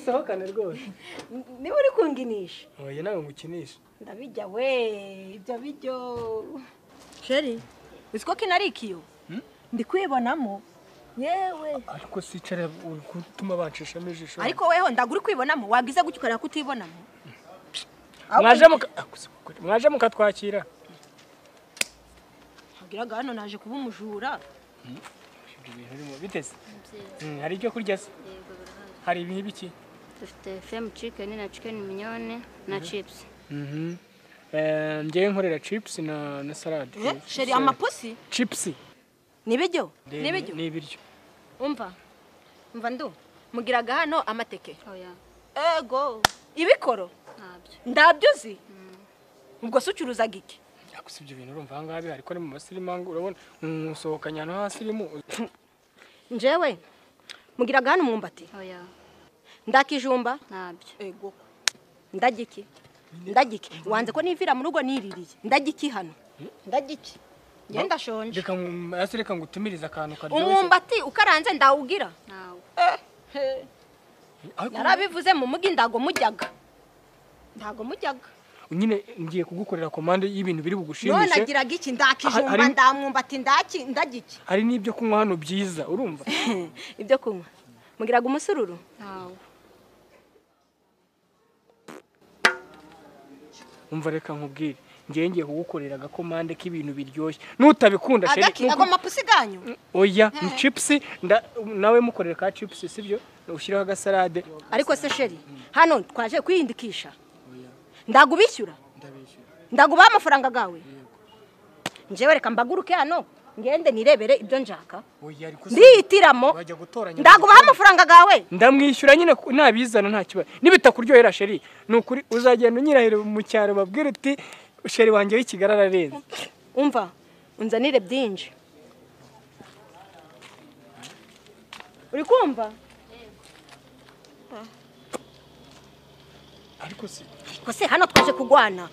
Sohokane rwose. Niba uri kunginisha. Oya nawe ngukinisha. Ndabijya we, ibyo bijyo. Sheri, usiko kinarikiyo? Ndi kwibonamo. Yewe. Ariko sicara gutuma banshishamo ijisho. Ariko weho ndaguri kwibonamo, wagize gucyukarira kutibonamo. Mwaje mukatwakira. Hagiraga hano naje kuba umujura. Ibintu birimo bitese. Hari icyo kurya se? Hari ibintu biki? Dufite femme chicken na chicken mignone na chips. Ngiye nkorera chips na salade. Sheri amapusi? Chips. Nibijyo? Nibiryo. Umva ndu. Mugiraga hano amateke. Oya. Ego. Ibikoro? Ntabyo. Ndabyuzi. Ubwo sucuruza giki? Yakusibye ibintu urumva hangabi ariko ni mu masirimangu urabona usohokanya no hasirimu. Njewe mugiraga hano umwumbati. Oya. Ndakijumba? Ntabyo. Ego. Ndagiki. Wanze ko nivira mu rugo niririye. Ndagiki hano. Ndagiki. Ngenda shonje. Reka ngutumiriza akantu karyoshye. Umwumbati ukaranze ndawugira. Nawe. Narabivuze mu mugi ndago mujyaga. Nyine ngiye kugukorera commande y'ibintu biri bugushimishe. None agiraga iki ndakijumba ndamwumbati ndagiki. Hari nibyo kunywa hano byiza urumva. Ibyo kunywa. Mugiraga umusururu? Nawe. Umva reka nkubwire. Ngiye kugukorera gakomande k'ibintu biryoshye. Nutabikunda sheri. Ako mapusi ganyu? Oya, ni chips nawe mukorera ka chips sibyo? Ushyiraho agasalade. Ariko se sheri, hano twaje kwiyindikisha. Ndagubishyura. Ndaguba amafaranga gawe. Njewe reka mbaguruke hano ngende nirebere ibyo njaka. Ndihitiramo. Ndaguba amafaranga gawe. Ndamwishyura nyine nabizana nta kibazo. Nibitakuryohera sheri, nukuri uzagenda unyirahira mu cyaro babwira uti sheri wanjye w'ikigarara renze. Umva, unzanire byinshi. Uri kumva? Ariko se hano twaje kugwana.